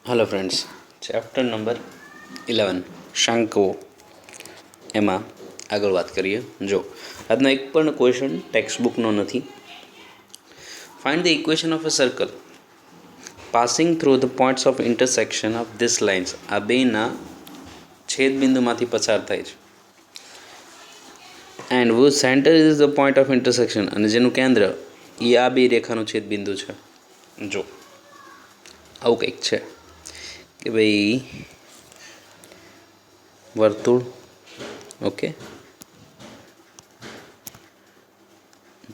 Hello friends, chapter number 11 શાંકો એમાં આગળ વાત કરીએ. જો આજનો એક પણ ક્વેશ્ચન ટેક્સ્ટ બુકનો નથી. Find the equation of a circle passing through the points of intersection of this lines. આ બેના છેદબિંદુમાંથી પસાર થાય છે. And who centre is the point of intersection, અને જેનું કેન્દ્ર એ આ બે રેખાનું છેદબિંદુ છે. જો આવું કંઈક છે કે ભાઈ વર્તુળ, ઓકે,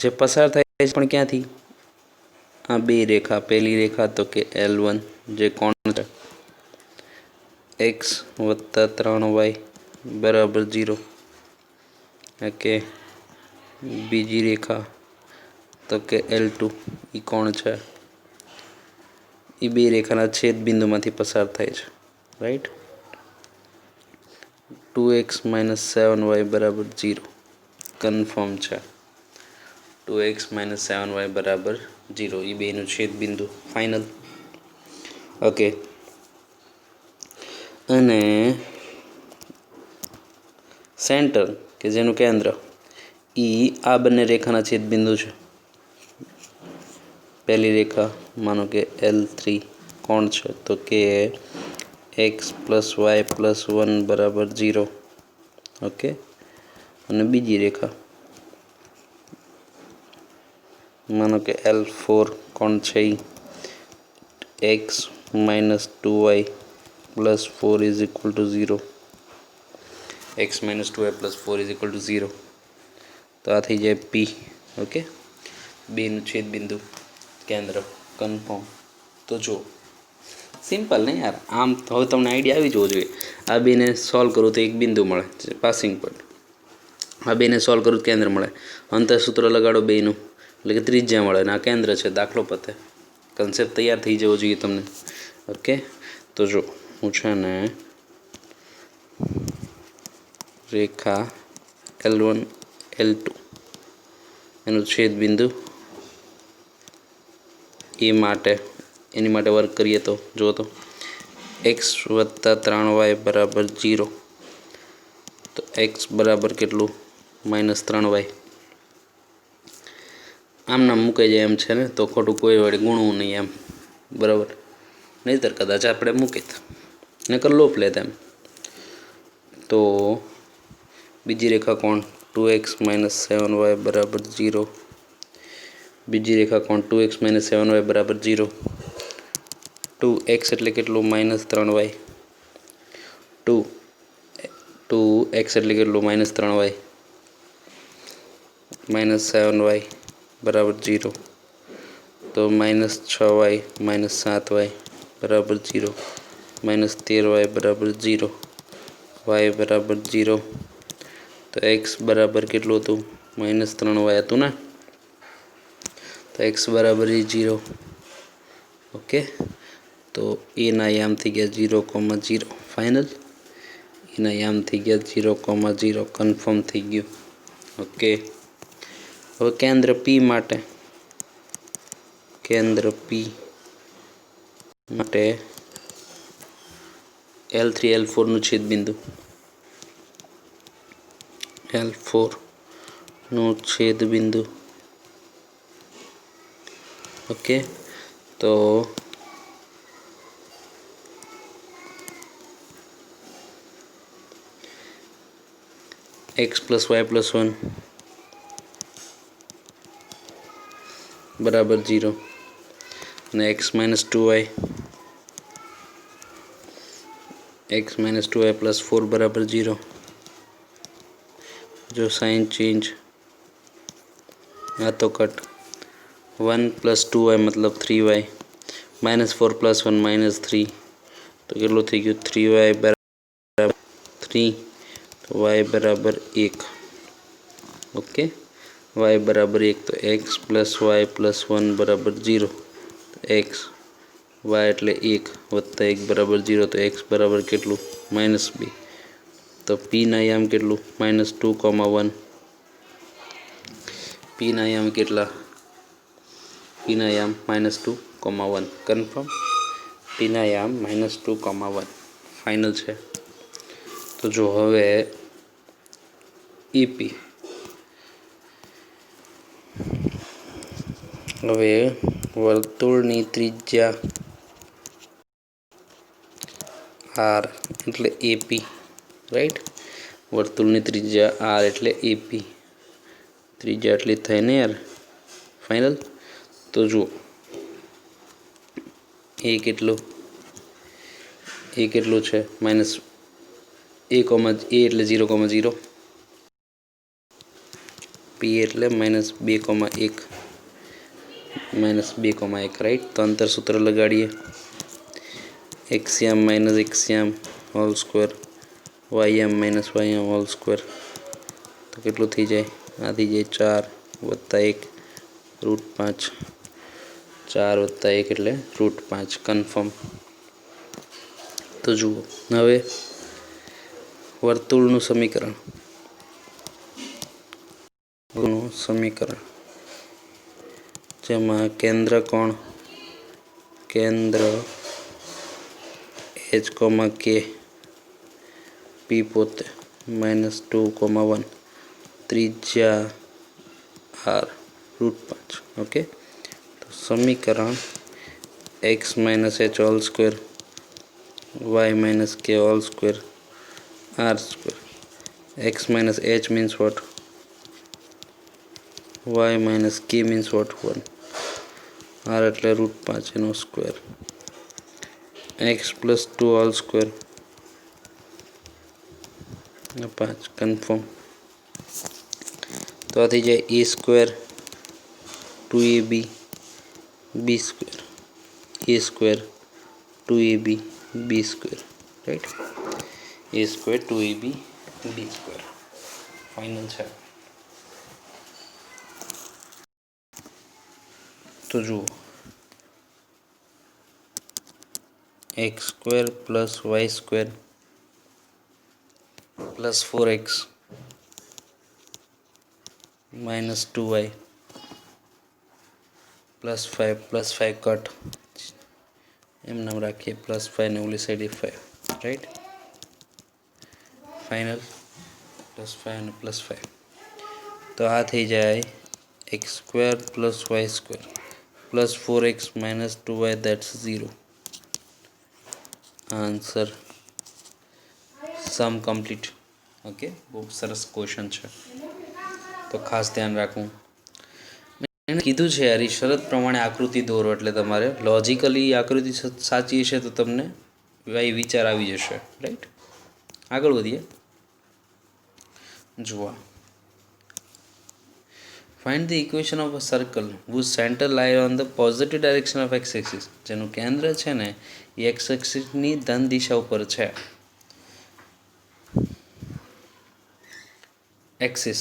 જે પસાર થાય છે પણ ક્યાંથી? આ બે રેખા. પહેલી રેખા તો કે L1 જે કોણ છે x વત્તા 3y બરાબર 0. ઓકે, બીજી રેખા તો કે L2 એ કોણ છે, એ બે રેખાના છેદ બિંદુમાંથી પસાર થાય છે. રાઈટ. 2x - 7y બરાબર 0 કન્ફર્મ છે. 2x - 7y બરાબર 0 એ બેનું છેદ બિંદુ ફાઇનલ. ઓકે, અને સેન્ટર કે જેનું કેન્દ્ર એ આ બંને રેખાના છેદ બિંદુ છે. પહેલી રેખા માનો કે L3 કોણ છે તો કે x + y + 1 બરાબર 0. ઓકે, અને બીજી રેખા માનો કે L4 કોણ છે x - 2y + 4 = 0. x - 2y + 4 = 0. તો આ થઈ જાય P. ઓકે, બેનું છેદ બિંદુ કેન્દ્ર કન્ફર્મ. તો જો સિમ્પલ ને યાર, આમ હવે તમને આઈડિયા આવી જવો જોઈએ. આ બેને સોલ્વ કરું તો એક બિંદુ મળે પાસિંગ પોઈન્ટ, આ બેને સોલ્વ કરું તો કેન્દ્ર મળે, અંતરસૂત્ર લગાડો બેનું એટલે કે ત્રિજ્યા મળે, અને આ કેન્દ્ર છે. દાખલો પતે, કન્સેપ્ટ તૈયાર થઈ જવો જોઈએ તમને. ઓકે, તો જો હું છે ને રેખા L1 L2 એનું છેદ બિંદુ એની માટે વર્ક કરીએ તો જો તો x વત્તા 3y બરાબર 0. તો x બરાબર કેટલું? -3y. આમ નામ મૂકાઈ જાય એમ છે ને, તો ખોટું કોઈ વડે ગુણવું નહીં એમ, બરાબર. નહીંતર કદાચ આપણે મૂકીત નકર લોપ લેત એમ. તો બીજી રેખા કોણ? 2x - 7y બરાબર 0. બીજી રેખા કોણ? 2x - 7y બરાબર 0. 2x એટલે કેટલું? -3y. 2x એટલે કેટલું? -3y. -7y બરાબર 0. તો -6y - 7y બરાબર 0. -13y બરાબર 0. y બરાબર 0. તો x બરાબર કેટલું હતું? -3y હતું ને, તો x બરાબર 0. ઓકે, તો એના યામ થઈ ગયા 0,0 ફાઇનલ. એના યામ થઈ ગયા 0,0 કન્ફર્મ થઈ ગયું. ઓકે, હવે કેન્દ્ર P માટે L3 L4 નું છેદબિંદુ, L4 નું છેદબિંદુ. ઓકે, તો x + y + 1 બરાબર 0, અને x - 2y + 4 બરાબર 0. જો સાઇન ચેન્જ આ તો કટ. 1 + 2y મતલબ 3y, -4 + 1 -3, તો કેટલું થઈ ગયું? 3y બરાબર 3, તો y બરાબર 1. ઓકે, y બરાબર 1, તો x + y + 1 બરાબર 0. x y એટલે 1 વત્તા 1 બરાબર 0, તો x બરાબર કેટલું? -2. તો p ના યામ કેટલું? -2,1. p ના યામ કેટલા? p ના યામ -2,1 કન્ફર્મ. પીના યામ -2,1 ફાઇનલ છે. તો જો હવે ઈપી હવે વર્તુળની ત્રિજ્યા આર એટલે એપી, રાઈટ. વર્તુળની ત્રિજ્યા આર એટલે એપી, ત્રિજ્યા એટલી થઈ ને યાર, ફાઇનલ. તો જુઓ એ કેટલું છે માઇનસ એ એટલે 0,0, પી એટલે -2,1 રાઈટ. તો અંતર સૂત્ર લગાડીએ. એક્સયામ માઇનસ એક્સયામ હોલ સ્ક્વેર, વાયયામ માઇનસ વાયયામ હોલ સ્ક્વેર. તો કેટલું થઈ જાય? આ થઈ જાય 4 + 1 √5. 4 + 1 એટલે √5 કન્ફર્મ. તો જુઓ હવે વર્તુળનું સમીકરણ જેમાં કેન્દ્ર H, K, P પોતે -2,1, ત્રિજ્યા R √5. ઓકે. તો સમીકરણ x - h whole square y - k whole square r square. x - h means what? y - k means what? 1. r એટલે √5 એનો square. x + 2 whole square 5 confirm. તો આ થઈ જાય a square 2ab b square, a square 2ab b square, right. a square 2ab b square final છે. તો જુઓ x square + y square + 4x - 2y +5 cut એમ નામ રાખીએ, +5 ને ઓલી સાઈડ 5, રાઈટ. ફાઇનલ +5 અને +5. તો આ થઈ જાય x square + y square + 4x - 2y, that's 0. Answer સમ કમ્પ્લીટ. ઓકે, બહુ સરસ ક્વેશ્ચન છે, તો ખાસ ધ્યાન રાખવું. એને કીધું છે યાર, શરત પ્રમાણે આકૃતિ દોરો, એટલે તમારે લોજિકલી આકૃતિ સાચી હશે તો તમને વિચાર આવી જશે, રાઈટ. આગળ વધીએ. જુઓ, find the equation of a circle whose center lie on the positive direction of x axis. જેનું કેન્દ્ર છે ને એ x axisની ધન દિશા ઉપર છે. axis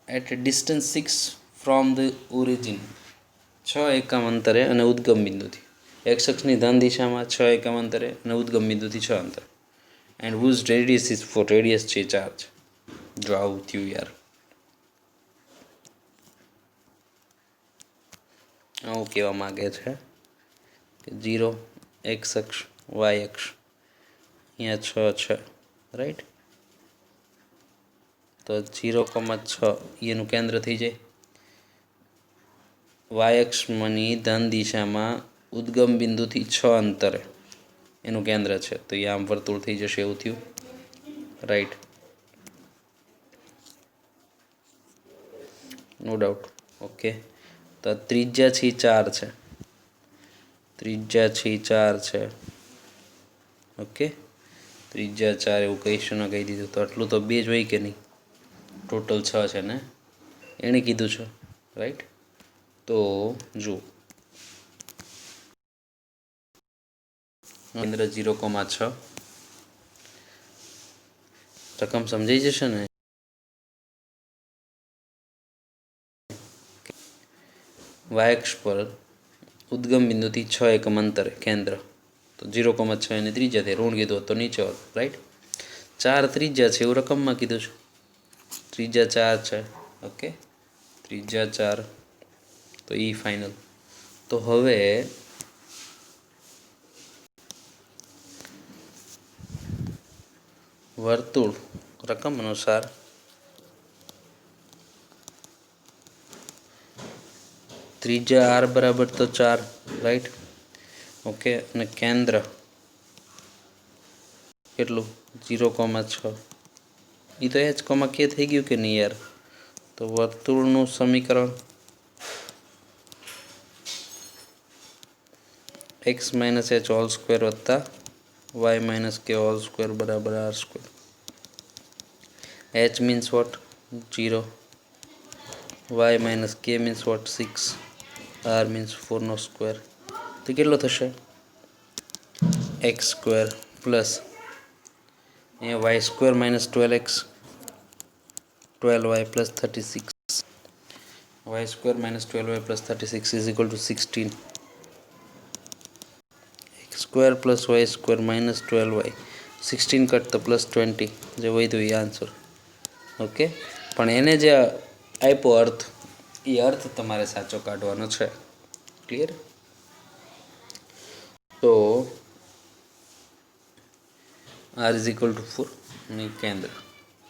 at a distance 6 from the origin. 6 એકમ અંતરે અને ઉદ્ગમ બિંદુથી. x અક્ષની ધન દિશામાં 6 એકમ અંતરે અને ઉદ્ગમ બિંદુથી 6 અંતરે. and whose radius is 4. Radius છે 4 છે. જો આવું થયું યાર, આવું કહેવા માગે છે કે 0 x અક્ષ y અક્ષ અહીંયા 6 છે, રાઈટ. તો 0,6 એનું કેન્દ્ર થઈ જાય. y અક્ષની ધન દિશામાં ઉદ્ગમ બિંદુથી 6 અંતરે એનું કેન્દ્ર છે, તો એ આમ વર્તુળ થઈ જશે, એવું થયું, રાઈટ. No doubt. ઓકે. તો ત્રિજ્યા છે 4 છે, ઓકે. ત્રિજ્યા 4 એવું કહીશું ને કહી દીધું, તો આટલું તો 2 જ હોય કે નહીં, ટોટલ 6 છે ને, એણે કીધું છે, રાઈટ. તો જુઓ કેન્દ્ર 0,6, રકમ સમજાઈ જશે ને. વાય અક્ષ પર ઉદ્ગમ બિંદુથી 6 એકમ અંતરે કેન્દ્ર, તો 0,6 એની ત્રિજ્યા થઈ, ઋણ કીધું તો નીચે હોત, રાઈટ. 4 ત્રિજ્યા છે એવું રકમમાં કીધું છે, ત્રિજ્યા 4 છે, ઓકે. ત્રિજ્યા 4, તો ઈ ફાઇનલ. તો હવે वर्तुळ रकम अनुसार त्रिज्या आर बराबर तो 4 राइट ओके અને કેન્દ્ર કેટલું 0,6 એ તો h, k થઈ ગયું કે નહીં યાર? તો વર્તુળનું સમીકરણ x minus h whole square વત્તા y minus k whole square બરાબર r square. h means what? 0. y minus k means what? 6. r means 4 no square. તો કેટલો થશે? x square plus y square minus 12x 12y plus 36. y square minus 12y plus 36 is equal to 16. x square plus y square minus 12y 16 cut તો plus 20 જે વધ્યું એ answer. Okay, પણ એને જે આપ્યો અર્થ એ અર્થ તમારે સાચો કાઢવાનો છે. ક્લિયર? તો r is equal to 4 ની કેન્દ્ર.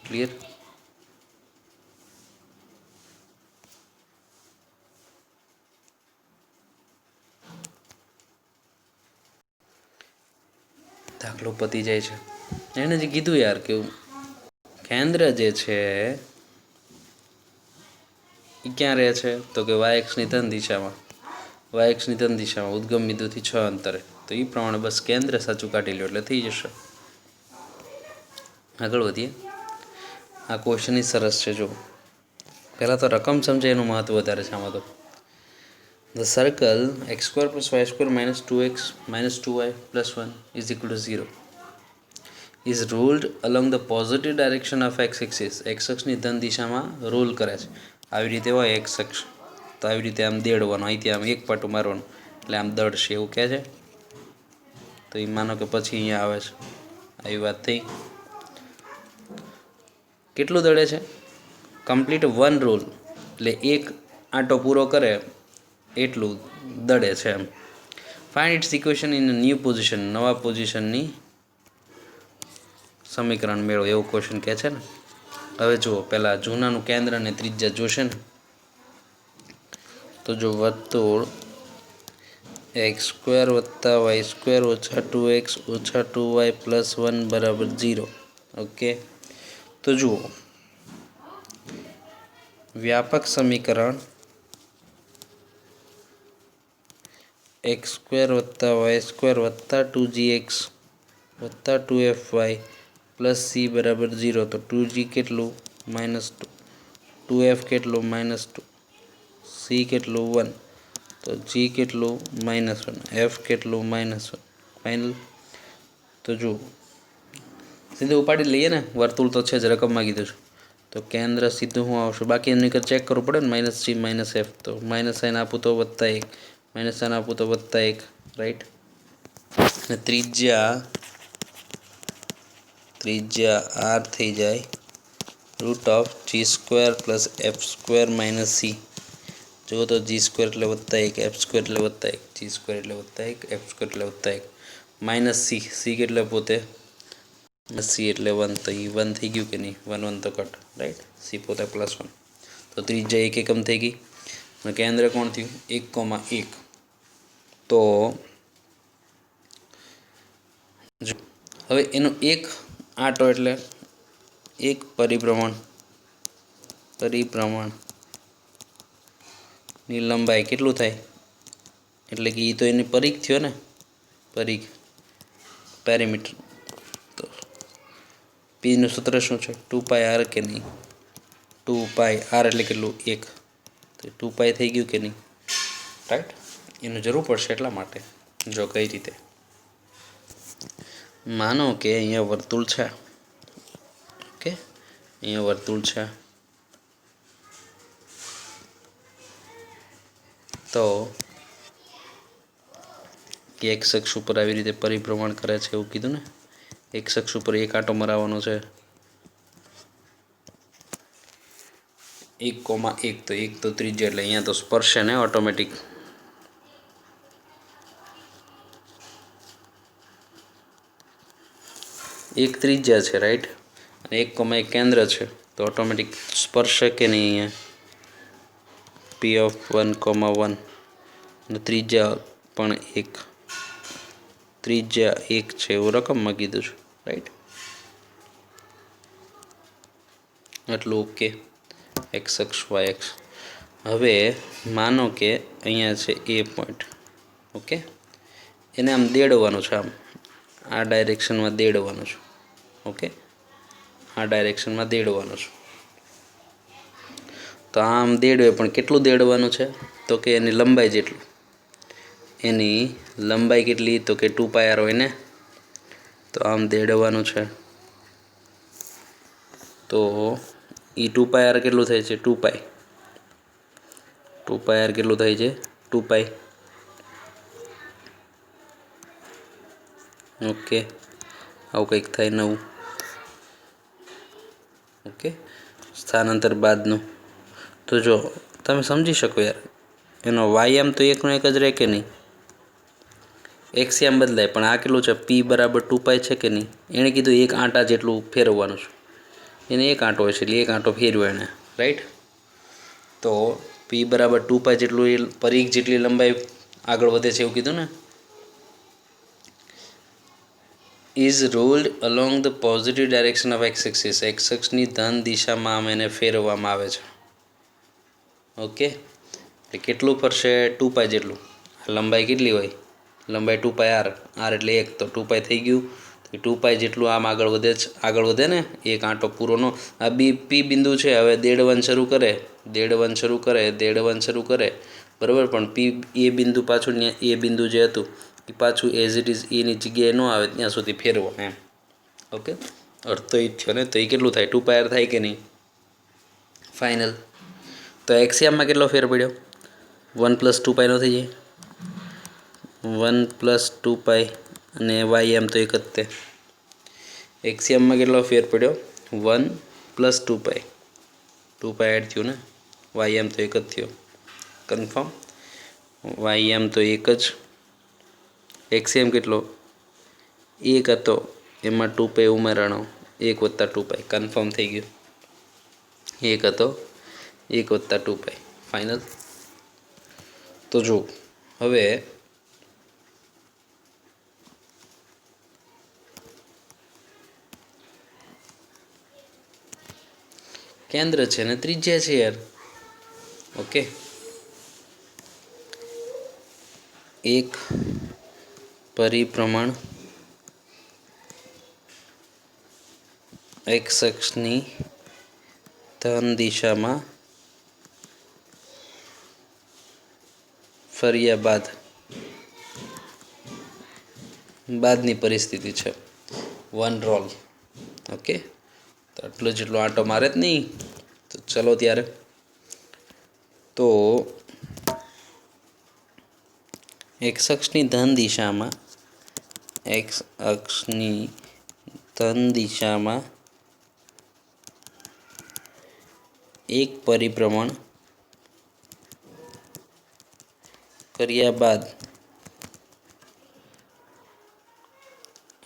ક્લિયર? દાખલો પતી જાય છે. એને જે કીધું યાર કે કેન્દ્ર જે છે એ ક્યાં રહે છે? તો કે વાયએક્સની ધન દિશામાં, વાયએક્સની ધન દિશામાં ઉદ્ગમ બિંદુથી 6 અંતરે. તો એ પ્રમાણે બસ કેન્દ્ર સાચું કાઢી લો એટલે થઈ જશે. આગળ વધીએ. આ ક્વેશ્ચન ઈ સરસ છે. જો પહેલાં તો રકમ સમજે એનું મહત્વ વધારે છે આમાં તો. The circle x square plus y square minus 2x minus 2y plus 1 is equal to 0 is ruled along the positive direction of x-axis. x-અક્ષની ધન દિશામાં રૂલ કરે છે. આવી રીતે હોય x-અક્ષ તો આવી રીતે આમ દેડવાનું, અહીંથી આમ એક પાટું મારવાનું એટલે આમ દળશે એવું કહે છે. તો એ માનો કે પછી અહીંયા આવે છે. આવી વાત થઈ. કેટલું દળે છે? કમ્પ્લીટ વન રૂલ એટલે એક આંટો પૂરો કરે એટલું દળે છે એમ. Find its equation in new position. નવા પોઝિશનની સમીકરણ મેળવો એવું ક્વેશ્ચન કહે છે ને. હવે જુઓ, પહેલાં જૂનાનું કેન્દ્ર અને ત્રિજ્યા જોશે ને. તો જો વર્તુળ એક્સ સ્ક્વેર વત્તા વાય સ્ક્વેર ઓછા 2x ઓછા 2y પ્લસ 1 બરાબર 0. ઓકે, તો જુઓ વ્યાપક સમીકરણ એક્સ સ્ક્વેર વત્તા વાય સ્ક્વેર વત્તા 2gx વત્તા 2fy પ્લસ સી બરાબર 0. તો 2g કેટલું? -2. 2f કેટલું? -2. સી કેટલું? 1. તો g કેટલું? -1. f કેટલું? -1. ફાઇનલ. તો જુઓ સીધું ઉપાડી લઈએ ને, વર્તુળ તો છે જ, રકમમાં કીધું છે. તો કેન્દ્ર સીધું શું આવશે? બાકી એની કર ચેક કરવું પડે ને. -g -f. તો માઇનસ સાઇન આપું તો +1, માઇનસ સાઇન આપું તો +1. રાઈટ. અને ત્રિજ્યા r થઈ જાય √g² plus f² minus C. જુઓ તો g² એટલે +1, f² એટલે +1, g² એટલે +1, f² એટલે +1 માઇનસ સી. સી કેટલે પોતે? સી એટલે 1. તો એ 1 થઈ ગયું કે નહીં? 1 1 તો કટ. રાઈટ. સી પોતે +1. તો ત્રિજ્યા 1 એકમ થઈ ગઈ અને કેન્દ્ર કોણ થયું? 1,1. તો હવે એનો એક આંટો એટલે એક પરિભ્રમણની લંબાઈ કેટલું થાય? એટલે કે એ તો એની પરિઘ થયો ને, પરિઘ, પેરીમીટર. તો પીનું સૂત્ર શું છે? 2πr કે નહીં? 2πr એટલે કેટલું? 1. તો 2π થઈ ગયું કે નહીં? રાઈટ. એનું જરૂર પડશે એટલા માટે. જો કઈ રીતે, માનો કે અહીંયા વર્તુળ છે. ઓકે, અહીંયા વર્તુળ છે. તો એક્સ અક્ષ ઉપર આવી રીતે પરિભ્રમણ કરે છે એવું કીધું ને. એક્સ અક્ષ ઉપર એક આંટો મરાવવાનો છે 1,1. તો 1 તો ત્રિજ્યા એટલે અહીંયા તો સ્પર્શે ને ઓટોમેટિક. एक त्रिज्या है राइट, एक कोमा एक केंद्र है, तो ऑटोमेटिक स्पर्शक के नहीं है पी ऑफ 1,1 त्रिज्या पण एक, त्रिज्या एक है एवं रकम में कीधुं छे राइट। आटलू ओके एक्स अक्ष वाय अक्ष। हवे मानो के अहींया छे ए पॉइंट, ओके, एने आम देड़वानुं छे, आम आ डायरेक्शन में देड़वानुं छे, ओके, आ डायरेक्शन में देड़वानुं छे। तो आम देड़वे पण केटलुं देड़वानुं छे, तो के एनी लंबाई जेटलुं, एनी लंबाई केटली, तो के 2πr होय ने, तो आम देड़वानुं छे। तो ई 2πr केटलुं थाय छे 2π, 2πr केटलुं थाय छे 2π, ओके, आવું કંઈક થાય નવું, ओके, स्थानांतर बादનું। तो जो તમે સમજી શકો યાર, એનો વાયામ તો એકનો એક જ રહે કે નહીં, એક્સયામ બદલાય, પણ આ કેટલું છે પી બરાબર 2π છે કે નહીં, એણે કીધું એક આંટા જેટલું ફેરવવાનું છે, એને એક આંટો હોય છે એટલે એક આંટો ફેરવ્યો એને રાઈટ। તો પી બરાબર 2π જેટલું એ પરિઘ જેટલી લંબાઈ આગળ વધે છે એવું કીધું ને। Is rolled along the positive direction of x axis, x અક્ષની ધન દિશામાં આમ એને ફેરવવામાં આવે છે, ઓકે। એટલે કેટલું ફરશે 2π જેટલું, લંબાઈ કેટલી હોય, લંબાઈ 2πr, આર એટલે 1, તો 2π થઈ ગયું, તો 2π જેટલું આમ આગળ વધે ને, એક આંટો પૂરો નો, આ બી પી બિંદુ છે, હવે દેડવન શરૂ કરે બરાબર, પણ પી એ બિંદુ પાછું એ બિંદુ જે હતું એ પાછું એઝ ઇટ ઇઝ એની જગ્યાએ ન આવે ત્યાં સુધી ફેરવો એમ, ઓકે। અર્થ તો એ જ થયો ને, તો એ કેટલું થાય 2πr થાય કે નહીં ફાઇનલ। તો એક્સિયામમાં કેટલો ફેર પડ્યો, 1 + 2π નો થઈ જાય, 1 + 2π, અને વાય એમ તો એક જ તે, એક્સિયામમાં કેટલો ફેર પડ્યો 1 + 2π, 2π એડ થયું ને, વાય એમ તો એક જ થયો, કન્ફર્મ, વાય એમ તો એક જ, એક્સિયમ કેટલો એક હતો, એમાં 2π ઉમેરાણો, 1 + 2π, કન્ફર્મ થઈ ગયું, એક હતો 1 + 2π ફાઇનલ। તો જો હવે કેન્દ્ર છે ને ત્રિજ્યા છે યાર, ઓકે, એક પરિભ્રમણ એક્સ અક્ષની ધન દિશામાં ફર્યા બાદની પરિસ્થિતિ છે, વન રોલ, ઓકે। તો આટલો જેટલો આંટો મારે જ નહીં, તો ચલો ત્યારે, તો એક્સ અક્ષની ધન દિશામાં એક પરિભ્રમણ કર્યા બાદ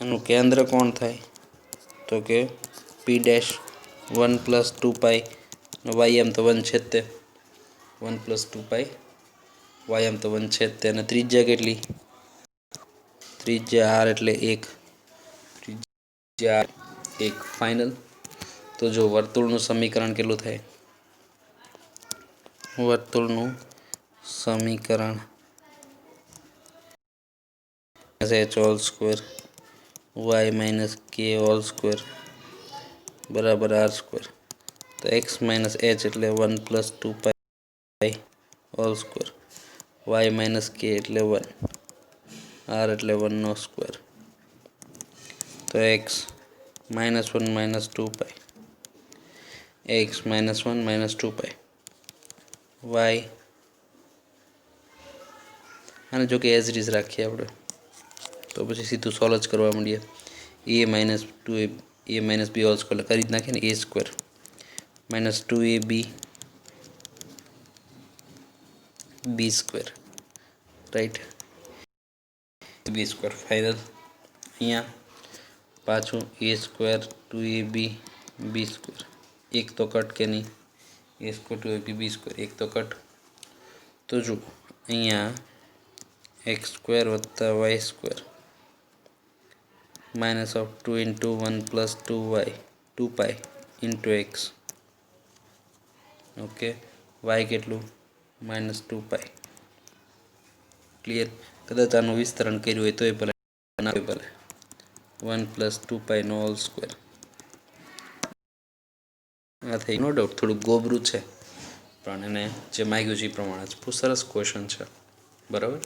એનું કેન્દ્ર કોણ થાય, તો કે પી ડેશ 1 + 2π, વાય એમ તો 1 છે જ તે, 1 + 2π, વાય એમ તો 1 છે જ તે, અને ત્રિજ્યા કેટલી, ત્રિજ્યા આર એટલે 1, ત્રિજ્યા 1 ફાઇનલ। તો જો વર્તુળનું સમીકરણ કેટલું થાય, વર્તુળનું સમીકરણ h² y - k² બરાબર r², તો x - h એટલે 1 + 2π² y - k એટલે 1, r એટલે 1/2, તો x - 1 - 2π, x - 1 - 2π, y, અને જો કે એઝ ઇટ ઇઝ રાખીએ આપણે, તો પછી સીધું સોલ્વ જ કરવા માંડીએ, a - 2a - b² એટલે કરી જ નાખીએ ને, a² - 2ab b² right, b² final. અહીંયા पाछू A square 2ab B square एक तो कट के नहीं A square 2ab B square एक तो कट तो जो अँ एक्स स्क्वेर वत्ता y square minus of 2 into 1 plus 2y 2 pi into x okay y केटलू माइनस 2 पाई क्लियर कदाच आનું વિસ્તરણ કર્યું હોય તોય ભલે ના ભલે 1 પ્લસ 2 પાઈ નો હોલ સ્ક્વેર આ થઈ નો ડાઉટ થોડું ગોબરું છે પણ એને જે માંગ્યું છે એ પ્રમાણે જ બહુ સરસ ક્વેશ્ચન છે બરાબર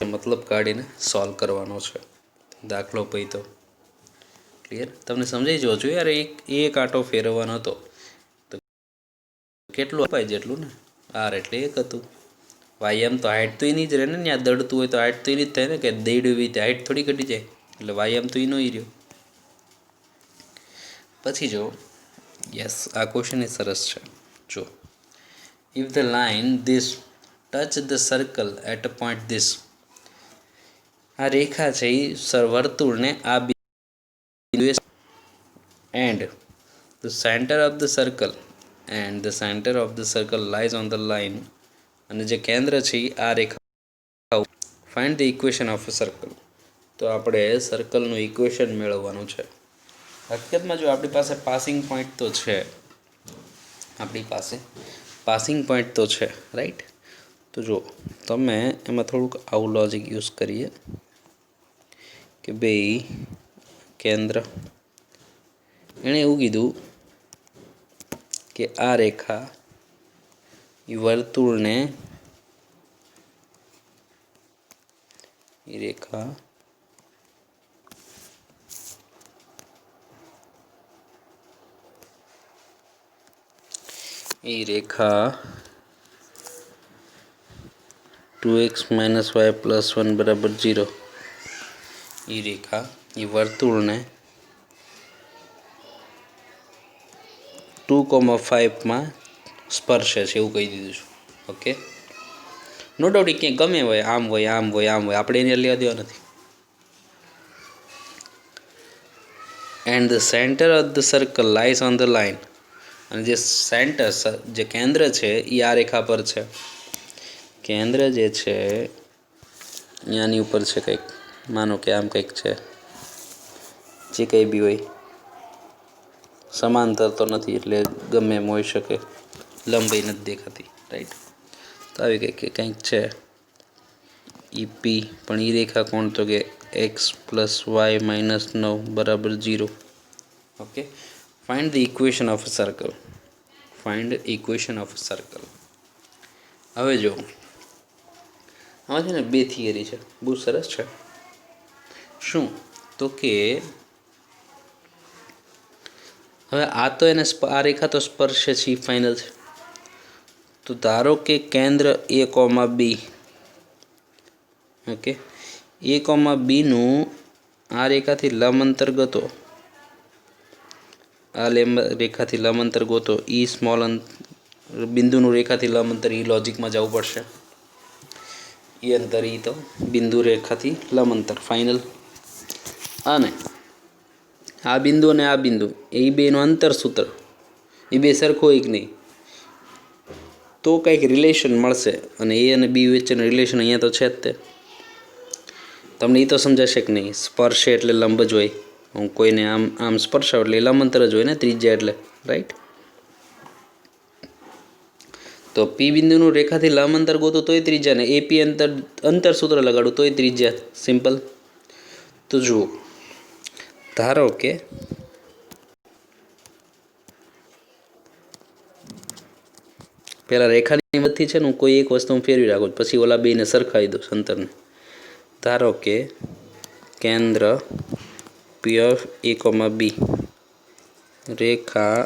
મતલબ કાઢીને સોલ્વ કરવાનો છે દાખલો પછી તો ક્લિયર તમને સમજાઈ જવો જોઈએ યાર એક આંટો ફેરવવાનો હતો તો કેટલું અપાય જેટલું ને આર એટલે એક હતું વાય એમ તો હાઈટ તો એની જ રહે ને ત્યાં દડતું હોય તો હાઈટ તો એની જ થાય ને કે દઈડું એવી રીતે હાઈટ થોડી ઘટી જાય એટલે વાય એમ તો એનો રહ્યો પછી જો યસ આ ક્વેશ્ચન એ સરસ છે જો if the line this touch the circle at a point this આ રેખા છે એ વર્તુળને આ બિંદુએ and the centre of the circle and the centre of the circle lies on the line અને જે કેન્દ્ર છે એ આ રેખા find the equation of a circle તો આપણે સર્કલનું ઇક્વેશન મેળવવાનું છે હકીકતમાં જો આપણી પાસે પાસિંગ પોઈન્ટ તો છે આપણી પાસે પાસિંગ પોઈન્ટ તો છે રાઈટ તો જો તમે એમાં થોડુંક આવું લોજિક યુઝ કરીએ કે ભાઈ કેન્દ્ર એણે એવું કીધું કે આ રેખા એ વર્તુળને એ રેખા એ રેખા 2x માઇનસ વાય પ્લસ 1 બરાબર 0 એ રેખા એ વર્તુળને 2,5 સ્પર્શે છે એવું કહી દીધું છે ઓકે નો ડાઉટ એ ક્યાંય ગમે હોય આમ હોય આમ હોય આમ હોય આપણે એને લેવા દેવા નથી and the centre of the circle lies on the line અને જે સેન્ટર જે કેન્દ્ર છે એ આ રેખા પર છે કેન્દ્ર જે છે અહીંયાની ઉપર છે કંઈક માનો કે આમ કંઈક છે જે કંઈ બી હોય સમાંતર તો નથી એટલે ગમે એમ હોઈ શકે લંબાઈ નથી દેખાતી રાઈટ તો આવી કંઈક છે ઈપી પણ એ રેખા કોણ તો કે એક્સ પ્લસ વાય માઇનસ 9 બરાબર 0 okay find the equation of a circle find equation of a circle હવે જો આમાં છે ને બે થિયરી છે બહુ સરસ છે શું તો કે હવે આ તો એને આ રેખા તો સ્પર્શે છે ફાઇનલ છે તો ધારો કે કેન્દ્ર એ કોમા બી ઓકે એ કોમા બીનું આ રેખાથી લંબ અંતર ગોતો આ રેખાથી લંબ અંતર ગોતો ઈ સ્મોલ બિંદુનું રેખાથી લંબ અંતર ઈ લોજિકમાં જવું પડશે એ અંતર ઈ તો બિંદુ રેખાથી લંબ અંતર ફાઇનલ અને આ બિંદુ અને આ બિંદુ એ બેનું અંતર સૂત્ર એ બે સરખો હોય કે નહીં તો કંઈક રિલેશન મળશે અને એ અને બી વચ્ચેનું રિલેશન અહીંયા તો છે જ તે તમને એ તો સમજાશે કે નહીં સ્પર્શે એટલે લંબ જ હોય હું કોઈને આમ આમ સ્પર્શાવ એટલે લંબ અંતર જ હોય ને ત્રિજ્યા એટલે રાઈટ તો પી બિંદુનું રેખાથી લંબ અંતર ગોતું તોય ત્રિજ્યા ને એપી અંતર સૂત્ર લગાડું તોય ત્રિજ્યા સિમ્પલ તો જુઓ ધારો કે પેલા રેખાની મદદથી છે ને હું કોઈ એક વસ્તુ ફેરવી રાખું પછી ઓલા બેને સરખાવી દઉં અંતરને ધારો કે કેન્દ્ર P of A comma B રેખા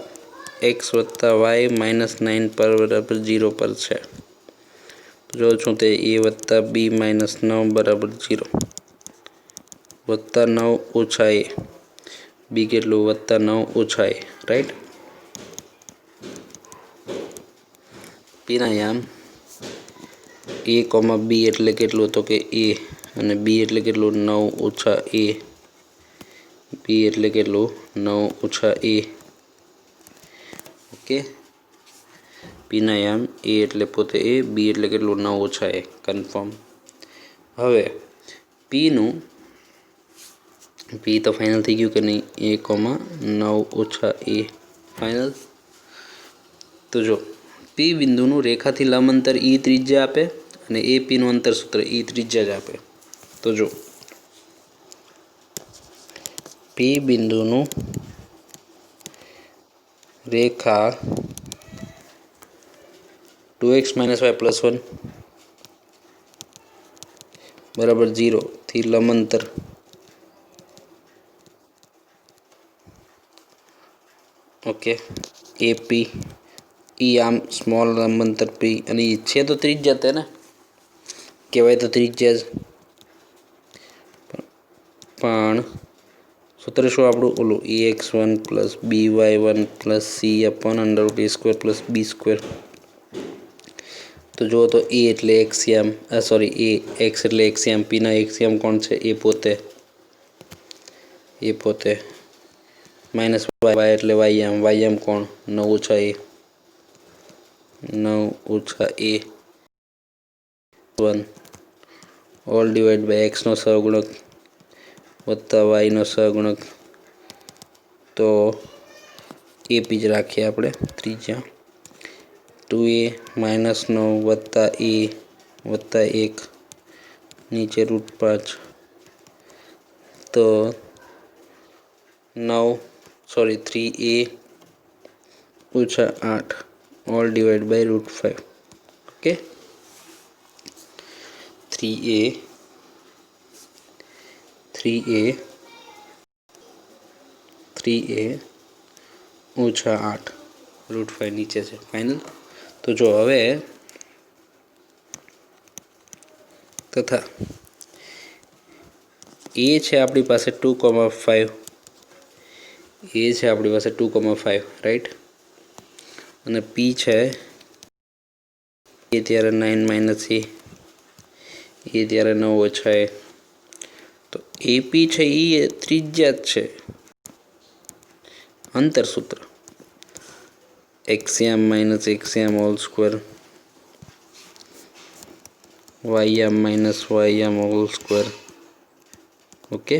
એક્સ વત્તા વાય માઇનસ 9 પર બરાબર 0 પર છે જો છું તે એ વત્તા બી માઇનસ 9 બરાબર 0 વત્તા 9 ઓછા એ બી કેટલું વત્તા 9 ઓછા એ રાઈટ પીના આમ એ કોમા બી એટલે કેટલું તો કે એ અને બી એટલે કેટલું 9 ઓછા એ, બી એટલે કેટલું 9 ઓછા એ. ઓકે, પીના યામ એ એટલે પોતે એ, બી એટલે કેટલું 9 ઓછા એ, કન્ફર્મ. હવે પીનું પી તો ફાઇનલ થઈ ગયું કે નહીં, 9 ઓછા એ ફાઇનલ. તો જો પી બિંદુનું રેખાથી લંબ અંતર ઈ ત્રિજ્યા આપે અને એ પીનું અંતર સૂત્ર ઈ ત્રિજ્યા જ આપે. તો જો પી બિંદુનું રેખા 2x - y + 1 બરાબર 0 થી લંબ અંતર ઓકે એપી, ઈ આમ સ્મોલ લંબ અંતર પી અને ઈ છે તો ત્રિજ્યા તે ને, કહેવાય તો ત્રિજ્યા જ, પણ સૂત્ર શું આપણું ઓલું EX1 + BY1 + C/√a² + b². તો જુઓ તો એ એટલે એક્સિયમ, સોરી એ એક્સ એટલે એક્સિયમ, પીના એક્સિયમ કોણ છે, એ પોતે -y એટલે વાયમ કોણ 9 ઓછા એ, 9 ઓછા એ 1 ઓલ ડિવાઈડ બાય એક્સનો સહગુણક વત્તા વાયનો સહગુણક. તો એ પી જ રાખીએ આપણે ત્રિજ્યા, 2a - 9 વત્તા એ વત્તા 1 નીચે √5. તો 3a ઓછા 8 all divide by √5. Okay, 3a ઓછા 8 √5 નીચે છે ફાઇનલ. તો જો હવે તથા એ છે આપણી પાસે 2,5, એ છે આપણી પાસે 2,5 રાઈટ, અને પી છે એ ત્યારે 9 - એ ત્યારે 9 ઓછા એ. તો એપી છે એ ત્રિજ્યા જ છે, અંતર સૂત્ર એક્સિયમ - એક્સિયમ હોલ² વાયમ - વાયમ². ઓકે,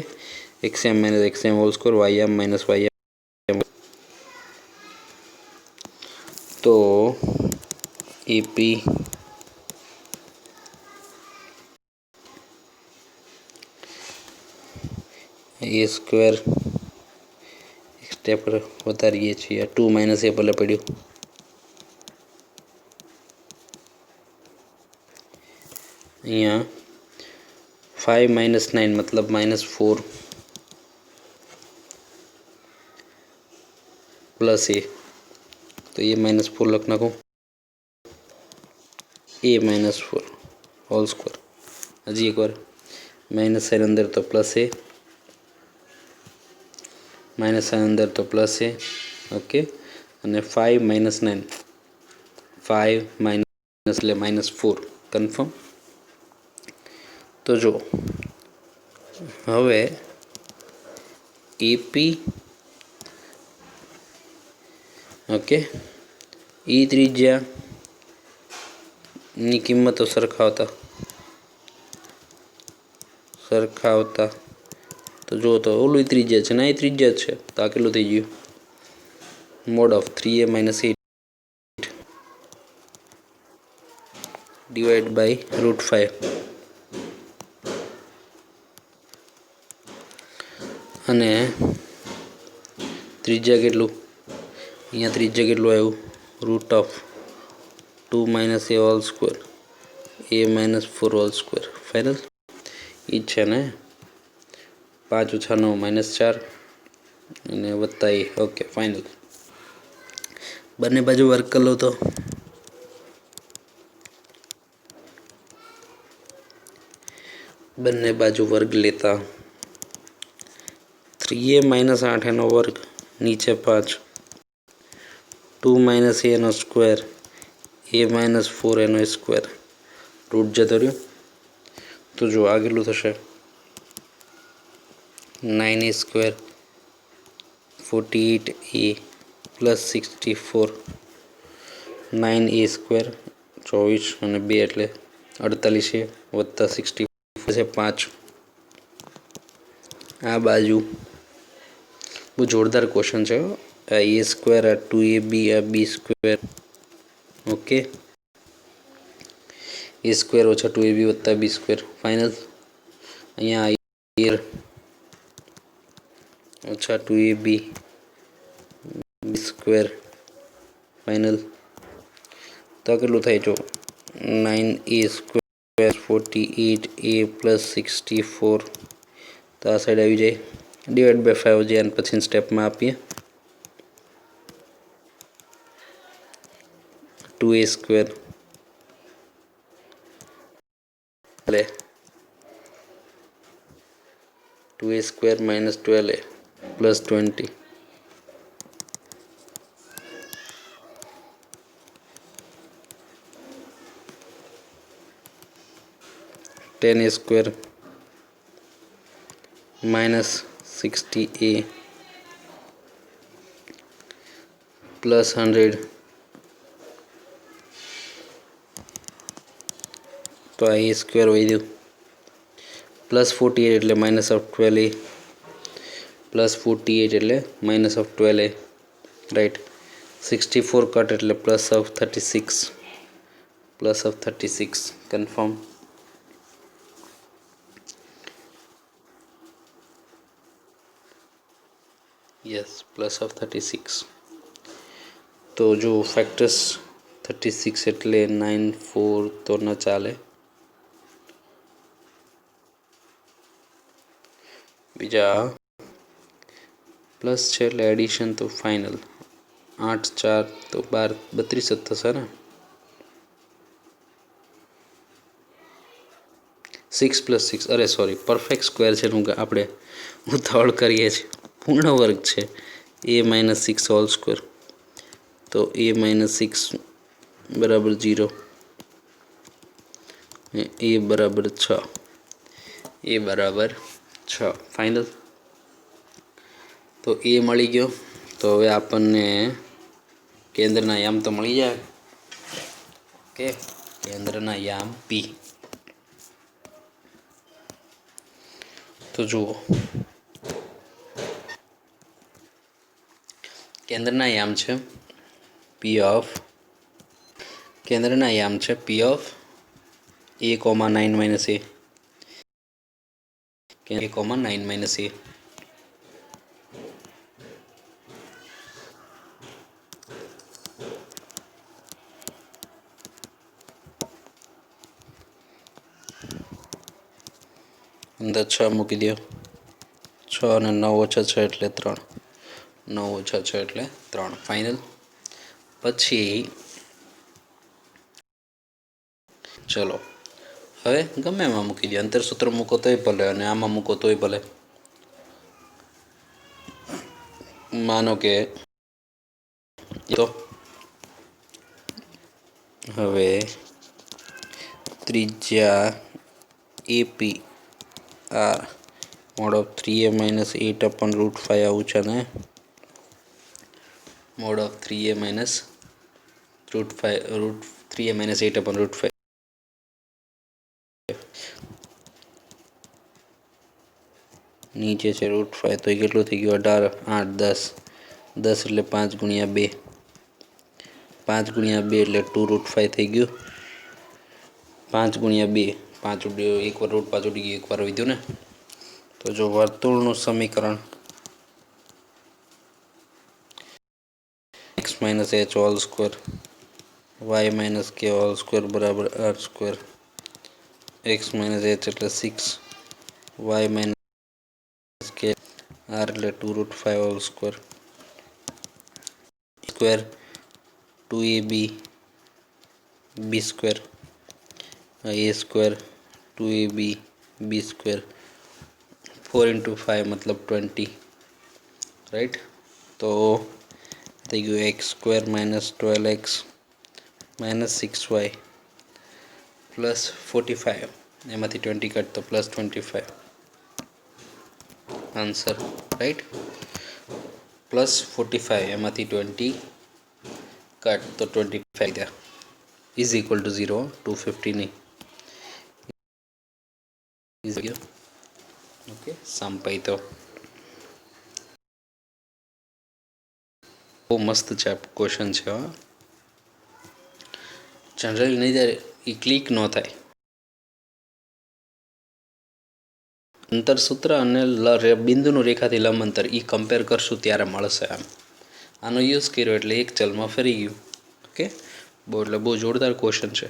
એક્સિયમ - એક્સિયમ હોલ² વાયમ - વાયમ. તો એપી a² સ્ટેપ વધારીએ છીએ, 2 - એ ભલે પડ્યું, અહીંયા 5 - 9 મતલબ -4 પ્લસ એ, તો એ -4 લખ નાખું, a - 4 હોલ². હજી એકવાર માઇનસ સાઇન અંદર તો પ્લસ એ, માઇનસ સાઇન અંદર તો પ્લસ એ. ઓકે, અને 5 - 9 5 એટલે -4 કન્ફર્મ. તો જો હવે એપી ઓકે ઈ ત્રિજ્યાની કિંમતો સરખાવતા તો જો તો ઓલું ત્રિજ્યા છે ને એ ત્રિજ્યા છે, તો આ કેટલું થઈ ગયું, mode of 3a - 8 divide by √5. અને ત્રિજ્યા કેટલું, અહીંયા ત્રિજ્યા કેટલું આવ્યું, √2 - a હોલ² a - 4 હોલ². ફાઇનલ એ જ છે ને, 5 - 9 -4 અને વત્તા એ. Okay final. બંને બાજુ વર્ક કરી લો તો બંને બાજુ વર્ગ લેતા 3a - 8 એનો વર્ગ નીચે 5, 2 - a એનો સ્ક્વેર, a - 4 એનો સ્ક્વેર, રૂટ જતો રહ્યો. તો જો આ કેટલું થશે 9a² 48a પ્લસ 64 9a² 24 અને 2 એટલે 48 વત્તા 64 છે 5 આ બાજુ બહુ જોરદાર ક્વેશ્ચન છે આ a² આ 2ab આ b². ઓકે a² ઓછા 2ab વત્તા b² ફાઇનલ. અહીંયા ઓછા 2ab b² ફાઇનલ. તો કેટલું થાય જો 9a² 48a પ્લસ 64 તો આ સાઈડ આવી જાય ડિવાઈડ બાય 5 જે અને પછી સ્ટેપમાં આપીએ 2a² એટલે 2a² minus 12a plus 20 10a² minus 60a plus 100 તો આ a² વધ્યું પ્લસ 48 એટલે માઇનસ ઓફ 12a પ્લસ 48 એટલે minus of 12a right 64 cut એટલે plus of 36 confirm. Yes plus of 36 તો જો ફેક્ટર્સ 36 એટલે 9 4 તો ન ચાલે. બીજા પ્લસ છે એટલે એડિશન તો ફાઇનલ 8 4 તો 12 32 જ થશે ને 6 + 6 અરે સોરી પરફેક્ટ સ્ક્વેર છે આપણે ઉતાવળ કરીએ છીએ પૂર્ણ વર્ગ છે a - 6 હોલ સ્ક્વેર તો a - 6 બરાબર 0 a બરાબર 6 ફાઇનલ. તો એ મળી ગયો તો હવે આપણને કેન્દ્રના યામ તો મળી જાય કે કેન્દ્રના યામ p. તો જુઓ કેન્દ્રના યામ છે p ઓફ કેન્દ્રના યામ છે p of a, 9 - a a, 9 - a અંદર 6 મૂકી દો 6 અને 9 - 6 એટલે 3 9 - 6 એટલે 3 ફાઇનલ. પછી ચલો હવે ગમે એમાં મૂકી દો અંતર સૂત્ર મૂકો તોય ભલે અને આમાં મૂકો તોય ભલે. માનો કે તો હવે ત્રિજ્યા AP r mod of 3a minus 8 upon root 5 આવું છે ને mod of 3a minus root 3a minus 8 upon root 5 નીચે છે રૂટ 5 તો એ કેટલું થઈ ગયું 18 8 10 10 એટલે 5 ગુણ્યા 2 5 ગુણ્યા 2 એટલે 2 રૂટ 5 થઈ ગયું 5 ગુણ્યા 2 5 એકવાર રૂટ 5 ઉડી ગયું એકવાર વધ્યું ને. તો જો વર્તુળનું સમીકરણ x - h whole square y - k whole square બરાબર r². x - h એટલે 6 y - k r એટલે 2 route 5 whole square square 2ab b² a² 2ab b² 4 × 5 मतलब 20 राइट. तो થઈ ગયું x² - 12x - 6y + 45 એમાંથી 20 કટ તો +25 આન્સર, રાઈટ. +45 એમાંથી 20 કટ તો 25 થયા, ઇઝ ઇક્વલ ટુ 0. 250 નહીં. ઓકે, સંપાઈ તો બહુ મસ્ત છે ક્વેશ્ચન છે. જનરલી નહીં ત્યારે એ ક્લિક ન થાય. અંતરસૂત્ર અને બિંદુનું રેખાથી લંબ અંતર એ કમ્પેર કરશું ત્યારે મળશે. આનો યુઝ કર્યો એટલે એક ચલમાં ફરી ગયું. ઓકે, બહુ જોરદાર ક્વેશ્ચન છે.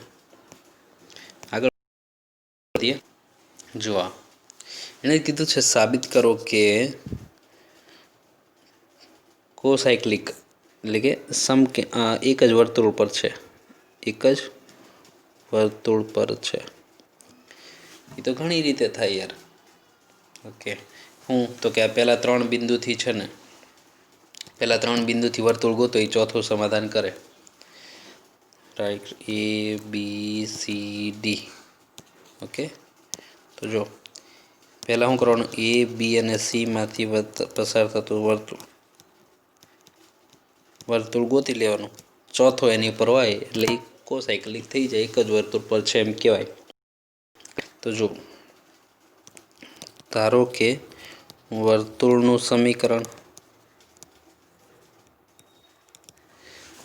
આગળ વધીએ. જો એણે કીધું છે સાબિત કરો કે કોસાયક્લિક એટલે કે એક જ વર્તુળ પર છે. એક જ વર્તુળ પર છે. એ તો ઘણી રીતે થાય યાર. ઓકે, હું તો કે આ પહેલાં 3 બિંદુથી છે ને, પહેલાં 3 બિંદુથી વર્તુળ ગોતો એ ચોથું સમાધાન કરે. Right, A B C D. Okay, તો જો પહેલાં શું કરવાનું, A B અને C માંથી પસાર થતું વર્તુળ ગોતી લેવાનું. ચોથો એની ઉપર હોય એટલે એ કોસાયક્લિક થઈ જાય. એક જ વર્તુળ પર છે એમ કહેવાય. તો જો ધારો કે વર્તુળનું સમીકરણ,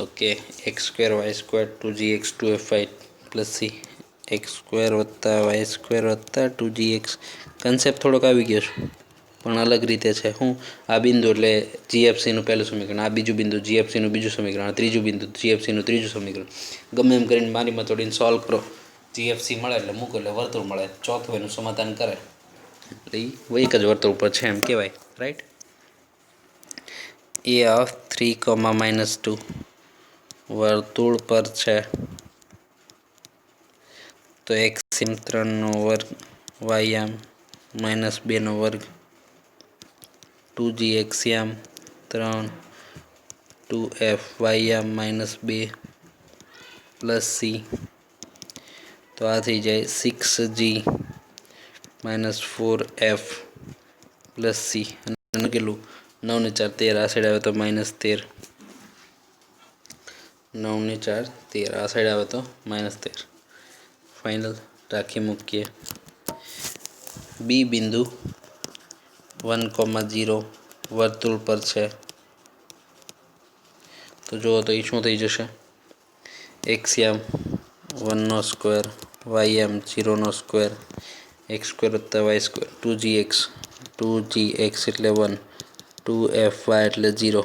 okay, x² y² 2gx 2fy + c, x² + y² + 2gx. Concept થોડોક આવી ગયો છે પણ અલગ રીતે છે. હું આ બિંદુ એટલે જીએફસીનું પહેલું સમીકરણ, આ બીજું બિંદુ જીએફસીનું બીજું સમીકરણ, આ ત્રીજું બિંદુ જીએફસીનું ત્રીજું સમીકરણ. ગમે એમ કરીને મારી મતોડીને સોલ્વ કરો. જીએફસી મળે એટલે મૂકો એટલે વર્તુળ મળે. ચોથું એનું સમાધાન કરે એટલે એ એક જ વર્તુળ પર છે એમ કહેવાય. રાઈટ. A of 3, -2 વર્તુળ પર છે તો x = 3² y - 2² 2gx = 3 2f y - 2 + c. તો આ થઈ જાય 6g - 4f + c. અને કેટલું, 9 ને 4 13, આ સાઈડ આવે તો -13. 9 ને 4 13, આ સાઈડ આવે તો -13. ફાઇનલ રાખી મૂકીએ. બી બિંદુ 1,0 વર્તુળ પર છે તો જુઓ તો એ શું થઈ જશે, x = 1² y = 0² x² + y², 2gx એટલે 1, 2fy એટલે 0,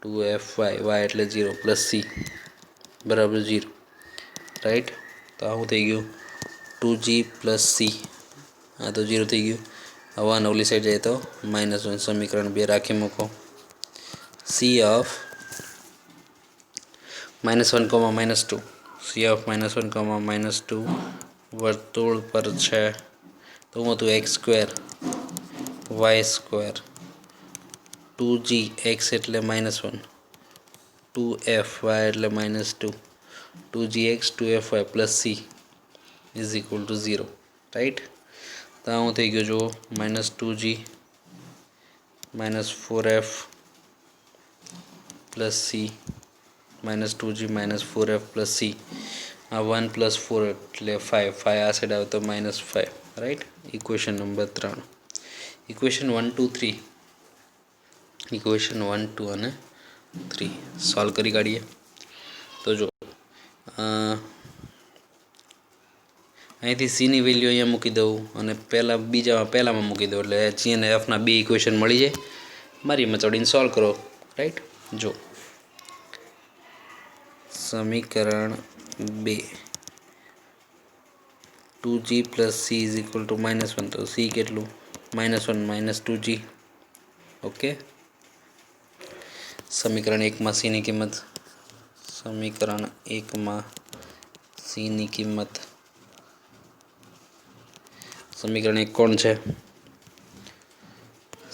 2fy y એટલે 0 + c બરાબર 0. રાઈટ. તો આવું થઈ ગયું 2g + c. આ તો 0 થઈ ગયું. આ 1 ઓલી સાઈડ જાય તો -1. સમીકરણ 2 રાખી મૂકો. c of -1, -2 c of -1, -2 વર્તુળ પર છે તો હું હતું x² y², 2gx એટલે -1, 2fy એટલે -2, 2gx 2fy + c = 0. રાઈટ. તો હું થઈ ગયો જુઓ -2g -4f + c, -2g -4f + c. આ 1 + 4 એટલે 5, 5 આ સાઈડ આવે તો -5. Right. Equation number 3. Equation 1 2 3, equation 1 2 અને 3 સોલ્વ કરી કાઢીએ. તો જો અહીંથી સીની વેલ્યુ અહીંયા મૂકી દઉં અને પહેલામાં મૂકી દઉં એટલે જી અને એફના 2 ઇક્વેશન મળી જાય. મારી મચોડીને સોલ્વ કરો. રાઈટ. જો સમીકરણ 2, 2g + c = -1, તો c કેટલું, -1 - 2g. ઓકે. સમીકરણ 1 માં c ની કિંમત, સમીકરણ 1 માં c ની કિંમત, સમીકરણ 1 કોણ છે,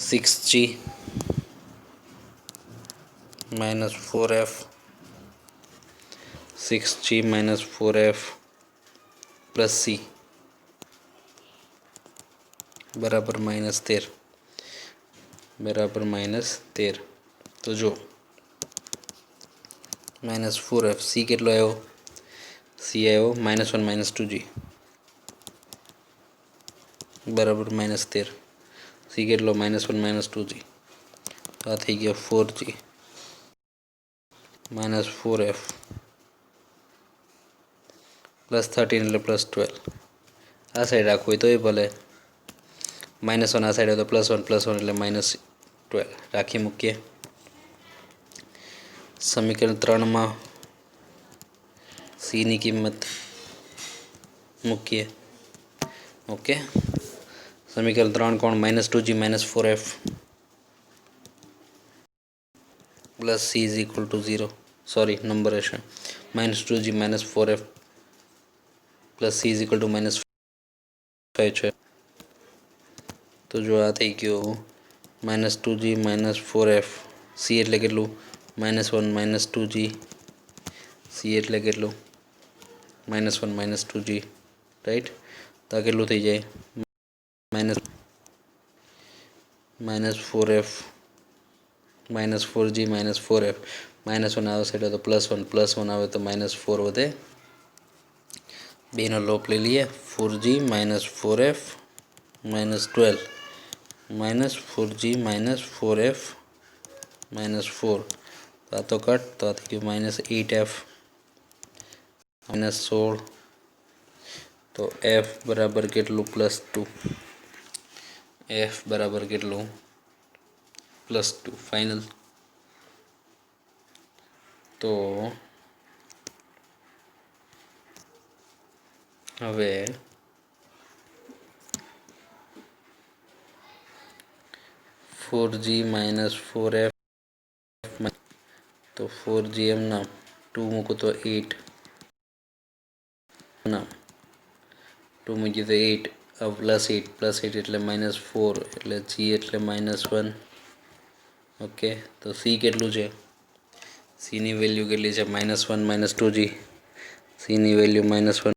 6g - 4f, 6g - 4f + c बराबर -13 बराबर -13। तो जो -4f सी केटलो आयो? सी आयो -1 -2g बराबर -13। सी केटलो -1 -2g। तो आ थई गयो 4g -4f +13 એટલે +12। आ साइड राखो तो भले -1 आ साइड हो तो +1 +1 એટલે -12 राखी मूकीए। समीकरण 3 में सी नी किंमत मूकीए। ओके, समीकरण 3 कोण? -2g -4f plus C is equal to 0। Sorry number है -2g -4f plus C is equal to -5 है। तो जो आ थी गयो -2g -4f सी एटले केटलू -1 -2g सी एटले केटलू -1 -2g राइट। तो आ केटलू थी जाए -4f -4g -4f -1 आवे साइड तो +1 +1 आवे तो -4 वधे। बेनो लोप ले लिए 4g -4f -12 -4g -4f -4 तो आ तो कट तो आ थी गयो -8f -16। तो f बराबर केटलू +2 f बराबर केटलू +2 फाइनल। तो हवे 4g -4f तो 4g एम ना 2 मूको तो 8 ना 2 मूकी तो 8 अब +8 એટલે -4 એટલે g એટલે -1। ओके, तो c केटलू है? c नी वेल्यू केटली है? -1 -2g c नी वेल्यू -1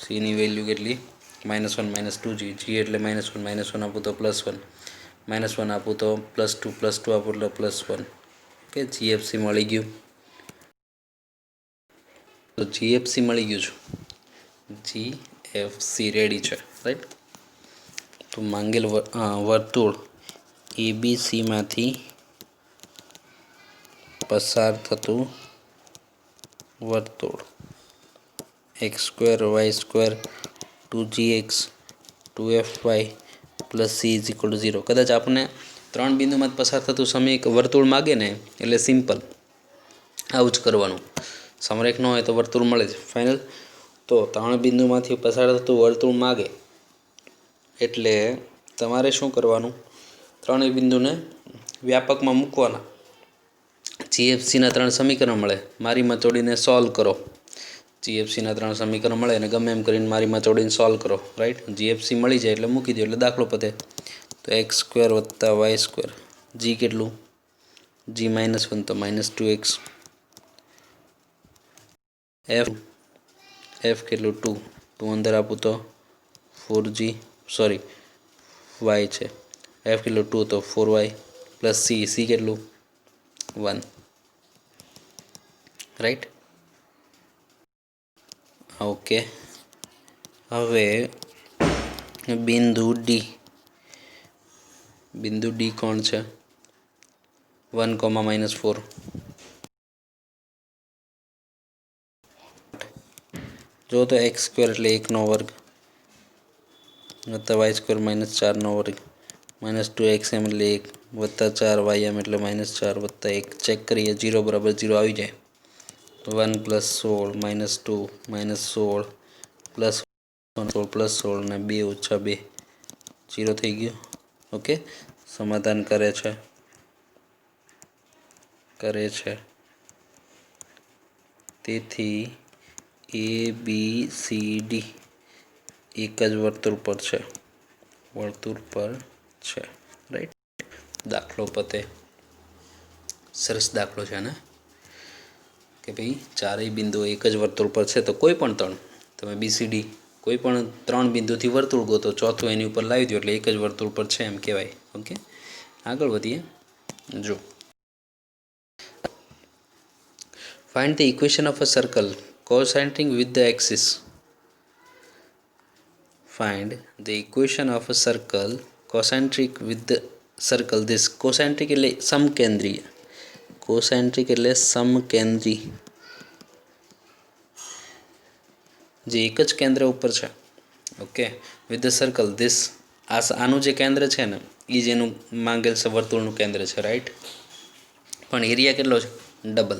c नी वेल्यू केटली? -1 -2g g એટલે -1 -1 आपू तो +1 -1 आपू तो +2 आपू तो +1। ओके, जीएफसी मळी गयुं। तो जीएफसी मळी गयुं छे। जीएफसी रेडी है राइट। तो मांगेल वर्तुळ एबीसी मांथी पसार थतुं वर्तुळ x² y² 2gx 2fy plus C is equal to 0। कदाच आपने 3 बिंदु में पसार थतुं समय एक वर्तुळ मांगे ने एटले सिंपल आवुं ज करवानुं। समरेख न होय तो वर्तुळ मळे ज फाइनल। तो 3 बिंदु में पसार थतुं वर्तुळ मांगे एटले तमारे शुं करवानुं? 3 बिंदुने व्यापक में मूकवाना। जीएफसी ना 3 समीकरण मळे, मारी मचोड़ीने सॉल्व करो। जीएफसी ना 3 समीकरण मळे ने गमे एम करीने मारी मचोड़ीने सॉल्व करो राइट। जीएफसी मळी जाए एटले मूकी दो एटले दाखलो पते। तो x² + y² g केटलू? g -1 तो -2x f केटलू 2 2 अंदर आपू तो 4g सॉरी y है f केटलू 2 तो 4y plus c केटलू 1 right. Okay, हवे बिंदु डी कोण है? 1, -4 जो तो x² એટલે 1 નો વર્ગ વત્તા y² -4 નો વર્ગ -2xm એટલે 1 વત્તા 4ym એટલે -4 વત્તા 1 ચેક કરીએ 0 બરાબર 0 આવી જાય તો 1 + 16 -2 -16 + 16 + 16 ને 2 - 2 0 થઈ ગયું। ઓકે, સમાધાન કરે છે તેથી ABCD एक ज वर्तुळ पर है राइट। दाखलो पते सरस दाखलो है ने कि भाई चारेय बिंदु एक ज वर्तुळ पर है तो कोई पण त्रण तमे BCD कोईपण 3 बिंदुथी वर्तुळ गोतो, चौथुं एनी उपर लावी दो एटले एक ज वर्तुळ पर छे एम कहेवाय। ओके, आगळ वधीए। जो find the equation of a circle concentric with the axis. Find the equation of a circle concentric with the circle this. Concentric एटले समकेंद्रीय, कोसेंट्रिक एटले समकेंद्री, जे एक ज केंद्र उपर छे। Okay, with the circle this, आनु जे केंद्र छे ने ई ज एनुं मांगेल छे वर्तुळनुं केंद्र छे, राइट। पण एरिया केटलो छे? डबल।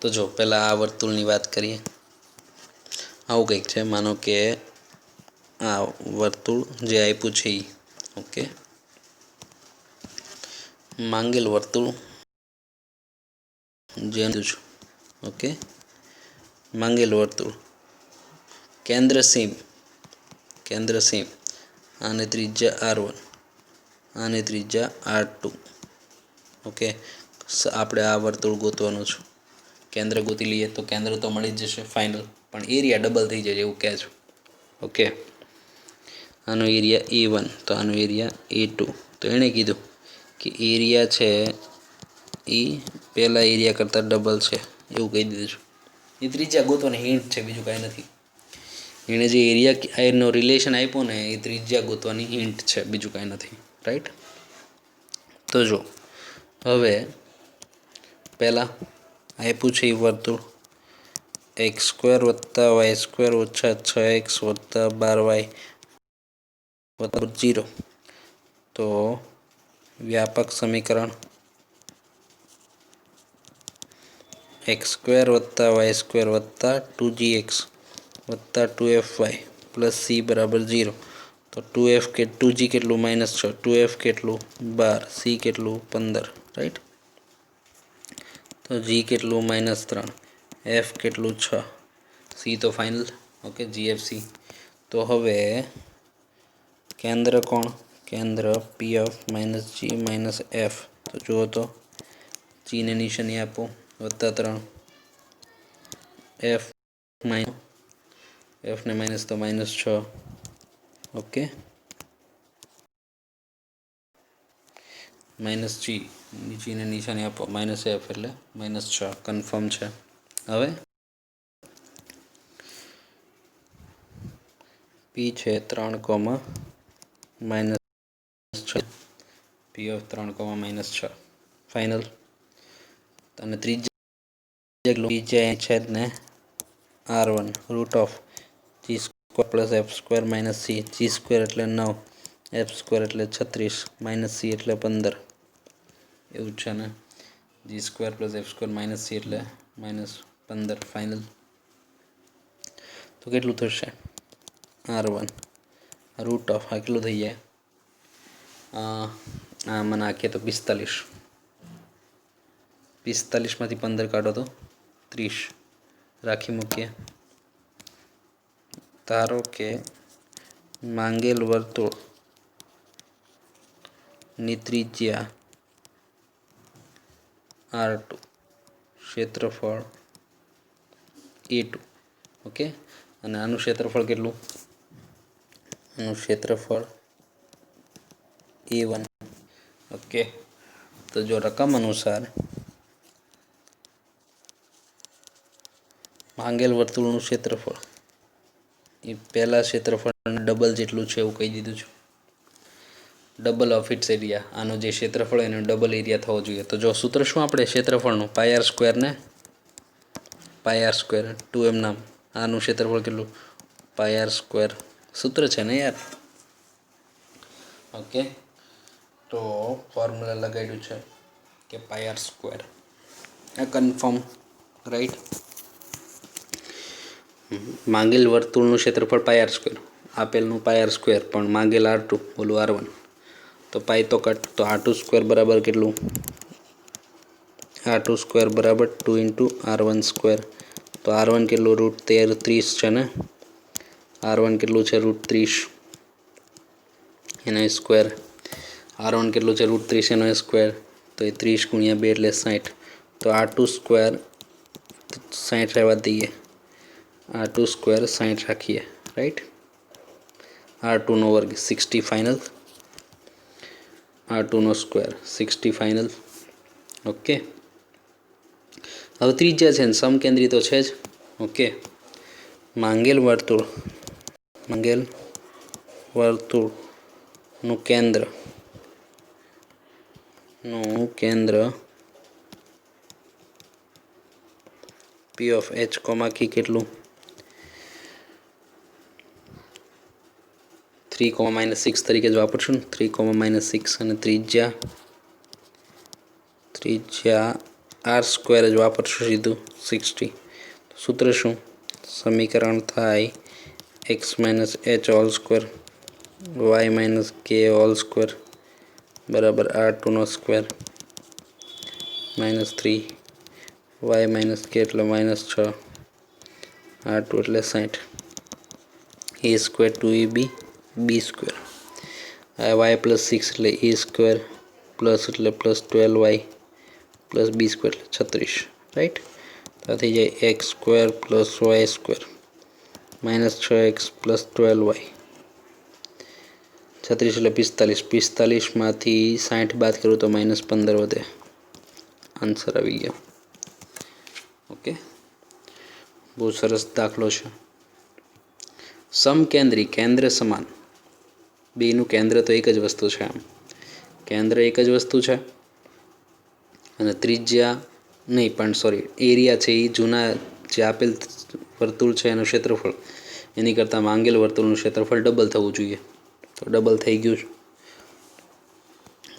तो जो पहला आ वर्तुळनी वात करीए। आवुं कंईक छे, मानो के आ वर्तुळ जे आप्युं छे ई। ओके, मांगेल वर्तुळ जे ओके, मांगेल वर्तुळ केंद्र सेम, केंद्र सेम, आने त्रिज्या R1, आने त्रिज्या R2। ओके, आपणे आ वर्तुळ गोतवानुं छे। केंद्र गोती लीए तो केंद्र तो मळी ज जशे फाइनल, पण एरिया डबल थई जाय एवुं कहे छे। ओके, आनो एरिया A1 तो आनो एरिया A2। तो एणे कीधुं कि एरिया छे ई पहला एरिया करता डबल छे एवुं कही दीधुं छे। ए त्रिज्या गोतवानी हिंट छे, बीजुं कांई नथी। एणे जे एरिया एनो रिलेशन आप्यो ने ए त्रिज्या गोतवानी हिंट छे, बीजुं कांई नथी, राइट। तो जो हवे पहला आप्युं छे वर्तुळ x² + y² - 6x + 12y + 0। तो व्यापक समीकरण x² + y² + 2gx + 2fy + c = 0। तो 2f के 2g केटलुं -6, 2f केटलुं 12, c केटलुं 15, राइट। तो g केटलुं -3, f केटलुं 6, c तो फाइनल। Okay, gfc। तो हवे केंद्र कोण? केंद्र pf - g - f। तो जुओ तो g ने निशानी आपो +3, f ने माइनस तो -6। ओके, -g ने निशानी आपो -f एटले -6 कन्फर्म छे। हवे p छे 3, -6, p of 3, -6 फाइनल। अने त्रिज्या छेद ने R1 √g² + f² - c। g² एटले 9, f² एटले 36, -c एटले 15 एवुं छे ने। g² + f² - c एटले -15 फाइनल। तो केटलुं थशे? R1 √ आ केटलुं थई जाय? आमां नाखीए तो 45, 45 मांथी 15 काढो तो 30 राखी मूकीए। धारो के मांगेल वर्तुळ नी त्रिज्या R2, क्षेत्रफळ A2। ओके, अने आनुं क्षेत्रफळ केटलुं? आनुं क्षेत्रफळ A1। ओके, तो जो रकम अनुसार मांगेल वर्तुळनुं क्षेत्रफळ ए पहला क्षेत्रफळ डबल जेटलुं छे एवुं कही दीधुं छे। डबल ऑफ इट्स एरिया, आनो जे क्षेत्रफळ एनो डबल एरिया थवो जोईए। तो जो सूत्र शुं आपणे क्षेत्रफळनुं? πr² ने πr², 2m नाम। आनुं क्षेत्रफळ केटलुं? πr²। सूत्र छे ने यार। ओके, तो फॉर्म्युला लगाड्युं छे के πr²। आ कन्फर्म, राइट। मांगेल वर्तुळनुं क्षेत्रफळ πr², आपेलनुं πr², पण मांगेल R2 बोलो R1। तो पाई तो कट, तो R2² बराबर केटलुं? R2² बराबर 2 × R1²। तो R1 केटलुं? √13, 30 छे ने। R1 केटलुं छे? √30 एनो स्क्वेर। R1 केटलुं छे? √30 एनो स्क्वेर। तो ए 30 × 2 એટલે 60। तो R2² 60 રહેવા દઈએ, R2² 60 રાખીએ, રાઈટ. r2 નો વર્ગ 60 ફાઇનલ, r2 નો સ્ક્વેર 60 ફાઇનલ. ઓકે. હવે ત્રિજ્યા છે ને સમકેન્દ્રી તો છે જ. ઓકે. માંગેલ વર્તુળનું કેન્દ્ર પી ઓફ એચ કોમા કી કેટલું? 3, -6 તરીકે જ વાપરશું ને. 3, -6 અને ત્રિજ્યા r² જ વાપરશું સીધું 60. સૂત્ર શું? સમીકરણ થાય x - h² y - k² બરાબર r2 નો સ્ક્વેર -3 y - k એટલે -6 r2 એટલે 60 a² 2ab b². આ y + 6 એટલે a² પ્લસ એટલે +12y પ્લસ b² એટલે 36. રાઈટ. તો થઈ જાય x² + y² -6x + 12y 36 એટલે 45. 45માંથી 60 બાદ કરું તો -15 વધે. આન્સર આવી ગયો. ઓકે. બહુ સરસ દાખલો છે. સમકેન્દ્રી કેન્દ્ર સમાન, બેનું કેન્દ્ર તો એક જ વસ્તુ છે. આમ કેન્દ્ર એક જ વસ્તુ છે અને ત્રિજ્યા નહીં પણ એરિયા છે એ જૂના જે આપેલ વર્તુળ છે એનું ક્ષેત્રફળ એની કરતાં માંગેલ વર્તુળનું ક્ષેત્રફળ ડબલ થવું જોઈએ. તો ડબલ થઈ ગયું છે.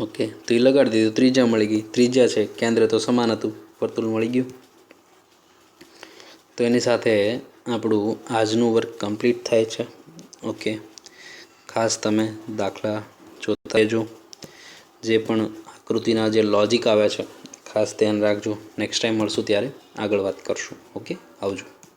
ઓકે. તો એ લગાડી દીધું, ત્રિજ્યા મળી ગઈ. ત્રિજ્યા છે, કેન્દ્ર તો સમાન હતું, વર્તુળ મળી ગયું. તો એની સાથે આપણું આજનું વર્ક કમ્પ્લીટ થાય છે. ઓકે. ખાસ તમે દાખલા જોતા રહેજો. જે પણ આકૃતિના જે લોજિક આવે છે ખાસ ધ્યાન રાખજો. નેક્સ્ટ ટાઈમ મળશું ત્યારે આગળ વાત કરશું. ઓકે. આવજો.